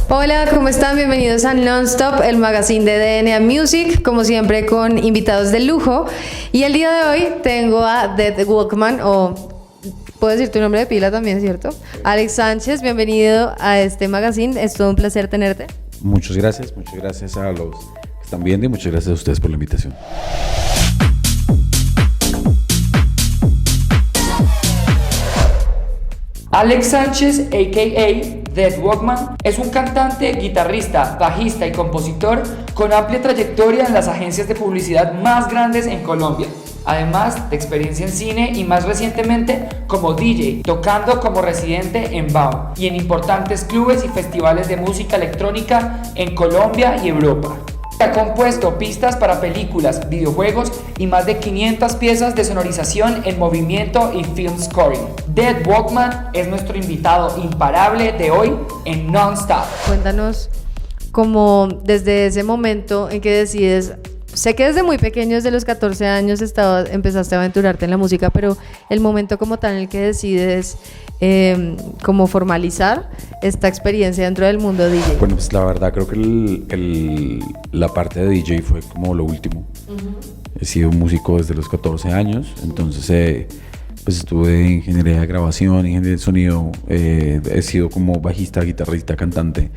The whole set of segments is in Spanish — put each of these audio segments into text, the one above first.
Hola, ¿cómo están? Bienvenidos a Nonstop, el magazine de DNA Music, como siempre con invitados de lujo. Y el día de hoy tengo a Dead Walkman, o puedo decir tu nombre de pila también, ¿cierto? Alex Sánchez, bienvenido a este magazine, es todo un placer tenerte. Muchas gracias a los que están viendo y muchas gracias a ustedes por la invitación. Alex Sánchez, a.k.a. Dead Walkman, es un cantante, guitarrista, bajista y compositor con amplia trayectoria en las agencias de publicidad más grandes en Colombia. Además de experiencia en cine y más recientemente como DJ, tocando como residente en BAU y en importantes clubes y festivales de música electrónica en Colombia y Europa. Ha compuesto pistas para películas, videojuegos y más de 500 piezas de sonorización en movimiento y film scoring. Dead Walkman es nuestro invitado imparable de hoy en Nonstop. Cuéntanos cómo desde ese momento en que decides, sé que desde muy pequeño, desde los 14 años empezaste a aventurarte en la música, pero el momento como tal en el que decides como formalizar esta experiencia dentro del mundo DJ. Bueno, pues la verdad creo que la parte de DJ fue como lo último. He sido músico desde los 14 años, entonces pues estuve en ingeniería de grabación, ingeniería de sonido, he sido como bajista, guitarrista, cantante.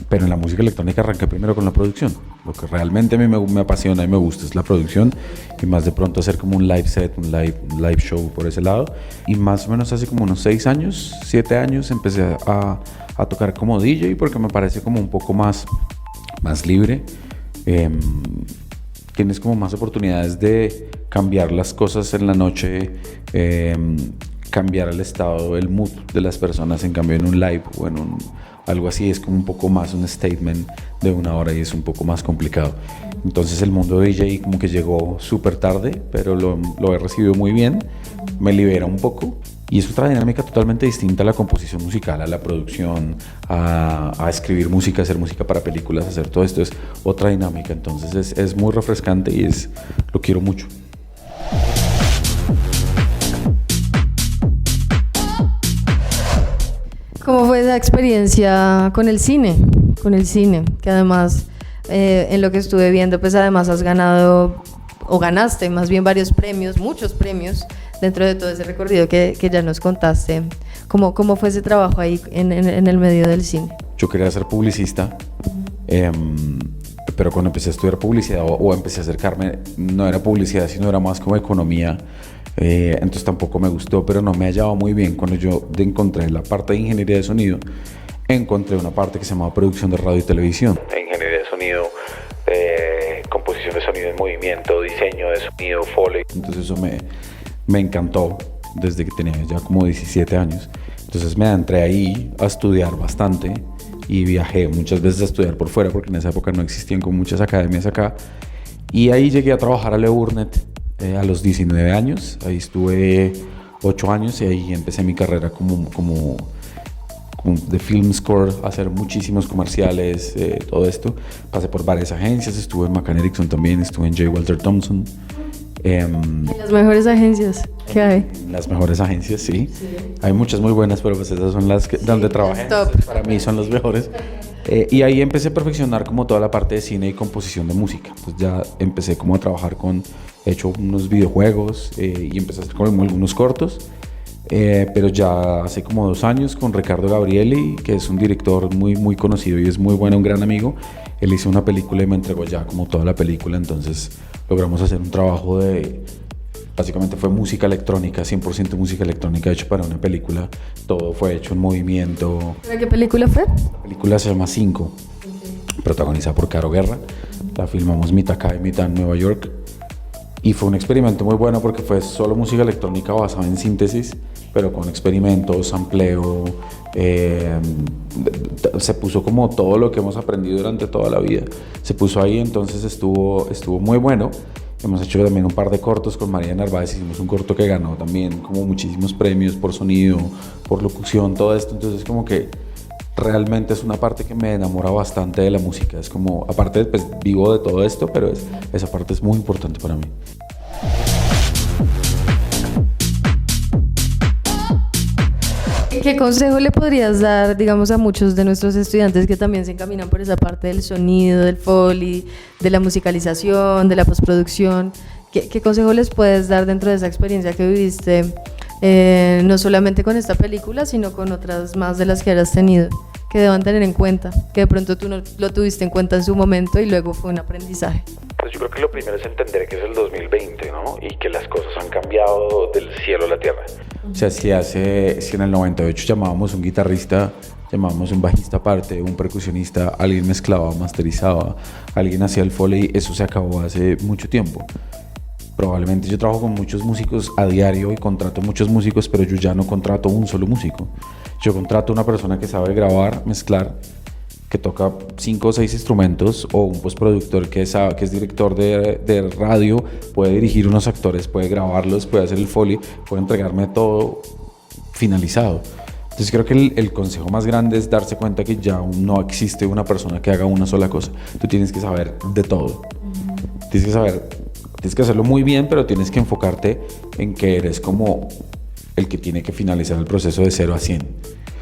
Pero en la música electrónica arranqué primero con la producción. Lo que realmente a mí me apasiona y me gusta es la producción, y más de pronto hacer como un live set, un live show por ese lado. Y más o menos hace como unos 7 años empecé a tocar como DJ, porque me parece como un poco más libre. Tienes como más oportunidades de cambiar las cosas en la noche, cambiar el estado, el mood de las personas. En cambio en un live o en algo así es como un poco más un statement de una hora y es un poco más complicado. Entonces el mundo de DJ como que llegó súper tarde, pero lo he recibido muy bien, me libera un poco y es otra dinámica totalmente distinta a la composición musical, a la producción, a escribir música, hacer música para películas, hacer todo esto es otra dinámica. Entonces es muy refrescante y lo quiero mucho. ¿Cómo fue esa experiencia con el cine? Que además, en lo que estuve viendo, pues además has ganado, o ganaste más bien muchos premios, dentro de todo ese recorrido que ya nos contaste. ¿Cómo fue ese trabajo ahí en el medio del cine? Yo quería ser publicista, pero cuando empecé a estudiar publicidad o empecé a acercarme, no era publicidad, sino era más como economía. Entonces tampoco me gustó, pero no me hallaba muy bien. Cuando yo encontré la parte de ingeniería de sonido, encontré una parte que se llamaba producción de radio y televisión. Ingeniería de sonido, composición de sonido en movimiento, diseño de sonido, foley. Entonces eso me encantó desde que tenía ya como 17 años. Entonces me entré ahí a estudiar bastante y viajé muchas veces a estudiar por fuera, porque en esa época no existían como muchas academias acá. Y ahí llegué a trabajar a Le Burnett a los 19 años. Ahí estuve 8 años y ahí empecé mi carrera como de film score, hacer muchísimos comerciales, todo esto. Pasé por varias agencias, estuve en McCann Erickson también, estuve en J. Walter Thompson. Las mejores agencias que hay. Las mejores agencias, sí. Hay muchas muy buenas, pero pues esas son las donde trabajé. Para mí son las mejores. Y ahí empecé a perfeccionar como toda la parte de cine y composición de música. Pues ya empecé como a trabajar he hecho unos videojuegos y empecé a hacer como algunos cortos. Pero ya hace como 2 años con Ricardo Gabrieli, que es un director muy, muy conocido y es muy bueno, un gran amigo. Él hizo una película y me entregó ya como toda la película, entonces logramos hacer un trabajo básicamente fue música electrónica, 100% música electrónica hecho para una película. Todo fue hecho en movimiento. ¿Pero qué película fue? La película se llama 5, protagonizada por Caro Guerra. La filmamos mitad acá y mitad en Nueva York. Y fue un experimento muy bueno porque fue solo música electrónica basada en síntesis, pero con experimentos, sampleo. Se puso como todo lo que hemos aprendido durante toda la vida. Se puso ahí, entonces estuvo muy bueno. Hemos hecho también un par de cortos con María Narváez. Hicimos un corto que ganó también como muchísimos premios por sonido, por locución, todo esto. Entonces como que realmente es una parte que me enamora bastante de la música. Es como, aparte pues vivo de todo esto, pero esa parte es muy importante para mí. ¿Qué consejo le podrías dar, digamos, a muchos de nuestros estudiantes que también se encaminan por esa parte del sonido, del foley, de la musicalización, de la postproducción? ¿Qué consejo les puedes dar dentro de esa experiencia que viviste, no solamente con esta película, sino con otras más de las que hayas tenido, que deban tener en cuenta, que de pronto tú no lo tuviste en cuenta en su momento y luego fue un aprendizaje? Pues yo creo que lo primero es entender que es el 2020, ¿no? Y que las cosas han cambiado del cielo a la tierra. O sea, si en el 98 llamábamos un guitarrista, llamábamos un bajista aparte, un percusionista, alguien mezclaba, masterizaba, alguien hacía el foley, eso se acabó hace mucho tiempo. Probablemente yo trabajo con muchos músicos a diario y contrato muchos músicos, pero yo ya no contrato un solo músico. Yo contrato una persona que sabe grabar, mezclar, que toca 5 o 6 instrumentos, o un postproductor que es director de radio, puede dirigir unos actores, puede grabarlos, puede hacer el foley, puede entregarme todo finalizado. Entonces creo que el consejo más grande es darse cuenta que ya no existe una persona que haga una sola cosa. Tú tienes que saber de todo. Tienes que hacerlo muy bien, pero tienes que enfocarte en que eres como el que tiene que finalizar el proceso de 0 a 100.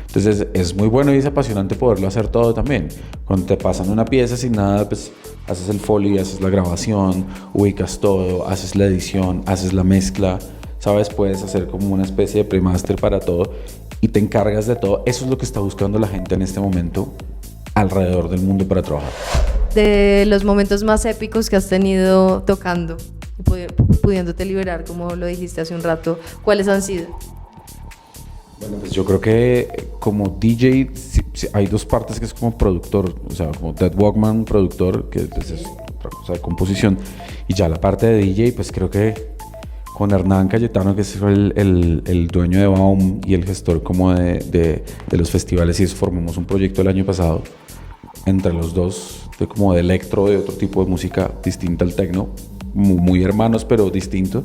Entonces es muy bueno y es apasionante poderlo hacer todo también. Cuando te pasan una pieza sin nada, pues haces el foley, haces la grabación, ubicas todo, haces la edición, haces la mezcla, ¿sabes? Puedes hacer como una especie de pre-master para todo y te encargas de todo. Eso es lo que está buscando la gente en este momento alrededor del mundo para trabajar. De los momentos más épicos que has tenido tocando, pudiéndote liberar, como lo dijiste hace un rato, ¿cuáles han sido? Bueno, pues yo creo que como DJ hay dos partes, que es como productor, o sea, como Dead Walkman, productor, que pues es otra cosa de composición, y ya la parte de DJ, pues creo que con Hernán Cayetano, que es el dueño de Baum y el gestor como de los festivales, y eso, formamos un proyecto el año pasado entre los dos, como de electro, de otro tipo de música distinta al techno, muy hermanos pero distinto,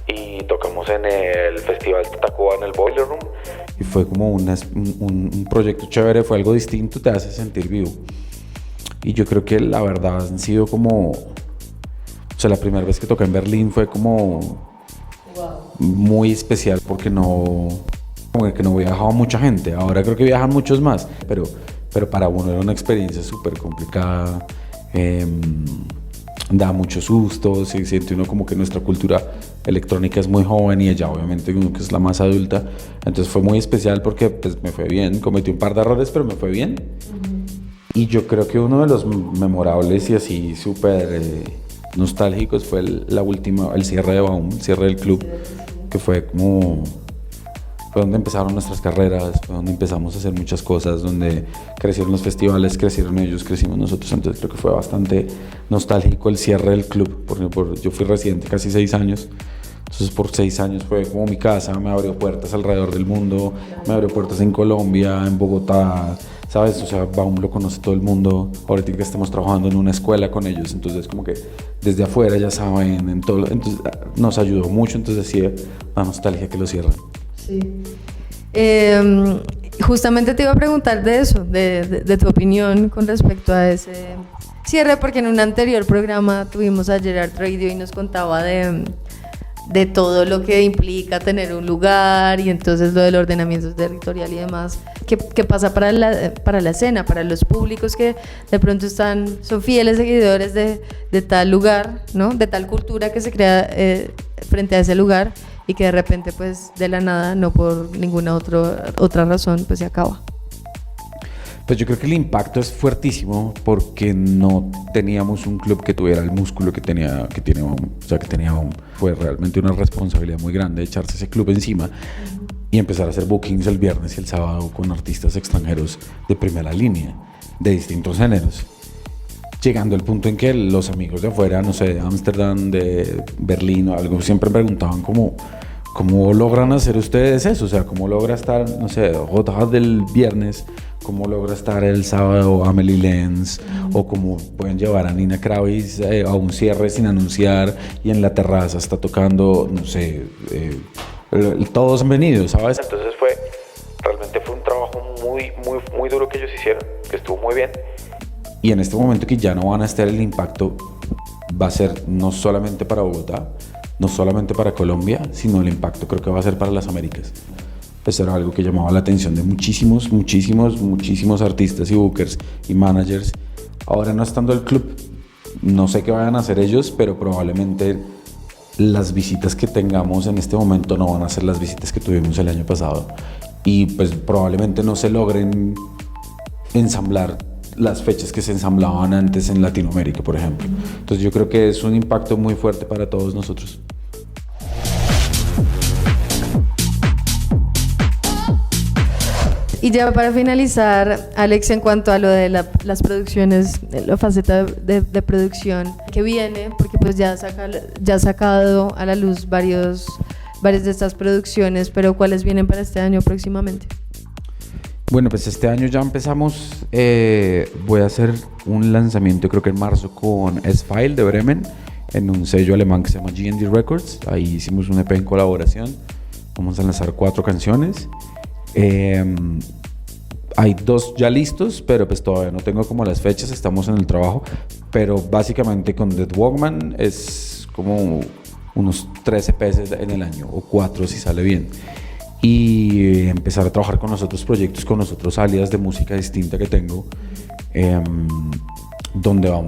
y tocamos en el Festival Tatacoa en el Boiler Room y fue como un proyecto chévere, fue algo distinto, te hace sentir vivo. Y yo creo que la verdad han sido como, o sea, la primera vez que toqué en Berlín fue como muy especial, porque como que no viajaba mucha gente. Ahora creo que viajan muchos más, pero para uno era una experiencia súper complicada. Da muchos sustos, y siente uno como que nuestra cultura electrónica es muy joven y ella obviamente uno que es la más adulta. Entonces fue muy especial porque pues me fue bien, cometí un par de errores pero me fue bien. Y yo creo que uno de los memorables y así súper nostálgicos fue el cierre de Baum, el cierre del club, que fue donde empezaron nuestras carreras, fue donde empezamos a hacer muchas cosas, donde crecieron los festivales, crecieron ellos, crecimos nosotros. Entonces creo que fue bastante nostálgico el cierre del club, porque yo fui residente casi 6 años, entonces por 6 años fue como mi casa, me abrió puertas alrededor del mundo, me abrió puertas en Colombia, en Bogotá, ¿sabes? O sea, Baum lo conoce todo el mundo, ahorita que estamos trabajando en una escuela con ellos, entonces como que desde afuera ya saben, entonces nos ayudó mucho, entonces sí, la nostalgia que lo cierran. Sí. Justamente te iba a preguntar de eso, de tu opinión con respecto a ese cierre, porque en un anterior programa tuvimos a Gerard Radio y nos contaba de todo lo que implica tener un lugar y entonces lo del ordenamiento territorial y demás. ¿Qué pasa para la escena, para los públicos que de pronto son fieles seguidores de tal lugar, ¿no? De tal cultura que se crea frente a ese lugar, y que de repente pues de la nada, no por ninguna otra razón, pues se acaba? Pues yo creo que el impacto es fuertísimo porque no teníamos un club que tuviera el músculo que tiene Baum. O sea, que tenía Baum. Fue realmente una responsabilidad muy grande echarse ese club encima y empezar a hacer bookings el viernes y el sábado con artistas extranjeros de primera línea, de distintos géneros. Llegando al punto en que los amigos de afuera, no sé, de Ámsterdam, de Berlín o algo, siempre preguntaban ¿cómo logran hacer ustedes eso? O sea, ¿cómo logra estar, no sé, J del viernes? ¿Cómo logra estar el sábado Amelie Lenz? ¿O cómo pueden llevar a Nina Kraviz a un cierre sin anunciar y en la terraza está tocando, no sé, todos han venido, ¿sabes? Entonces realmente fue un trabajo muy, muy, muy duro que ellos hicieron, que estuvo muy bien. Y en este momento que ya no van a estar, el impacto va a ser no solamente para Bogotá, no solamente para Colombia, sino el impacto creo que va a ser para las Américas. Eso era algo que llamaba la atención de muchísimos artistas y bookers y managers. Ahora no estando el club, no sé qué vayan a hacer ellos, pero probablemente las visitas que tengamos en este momento no van a ser las visitas que tuvimos el año pasado, y pues probablemente no se logren ensamblar las fechas que se ensamblaban antes en Latinoamérica, por ejemplo. Entonces yo creo que es un impacto muy fuerte para todos nosotros. Y ya para finalizar, Alex, en cuanto a lo de las producciones, la faceta de producción que viene, porque pues ya ha sacado a la luz varias de estas producciones, pero ¿cuáles vienen para este año próximamente? Bueno, pues este año ya empezamos, voy a hacer un lanzamiento creo que en marzo con S-File de Bremen, en un sello alemán que se llama G&D Records. Ahí hicimos un EP en colaboración, vamos a lanzar 4 canciones. Hay 2 ya listos, pero pues todavía no tengo como las fechas, estamos en el trabajo, pero básicamente con Dead Walkman es como unos 13 EPs en el año, o 4 si sale bien, y empezar a trabajar con los otros proyectos, con los otros alias de música distinta que tengo, donde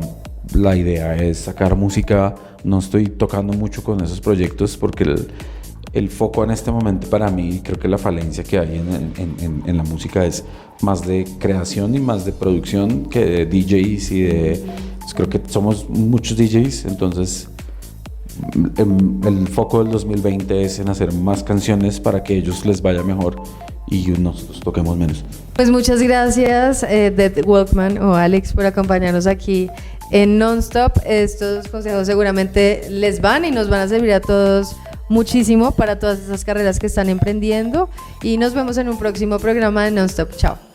la idea es sacar música. No estoy tocando mucho con esos proyectos porque el foco en este momento para mí, creo que la falencia que hay en la música es más de creación y más de producción que de DJs pues creo que somos muchos DJs, entonces el foco del 2020 es en hacer más canciones para que ellos les vaya mejor y nosotros toquemos menos. Pues muchas gracias, Dead Walkman o Alex, por acompañarnos aquí en Nonstop. Estos consejos seguramente les van y nos van a servir a todos muchísimo para todas esas carreras que están emprendiendo, y nos vemos en un próximo programa de Nonstop. Chao.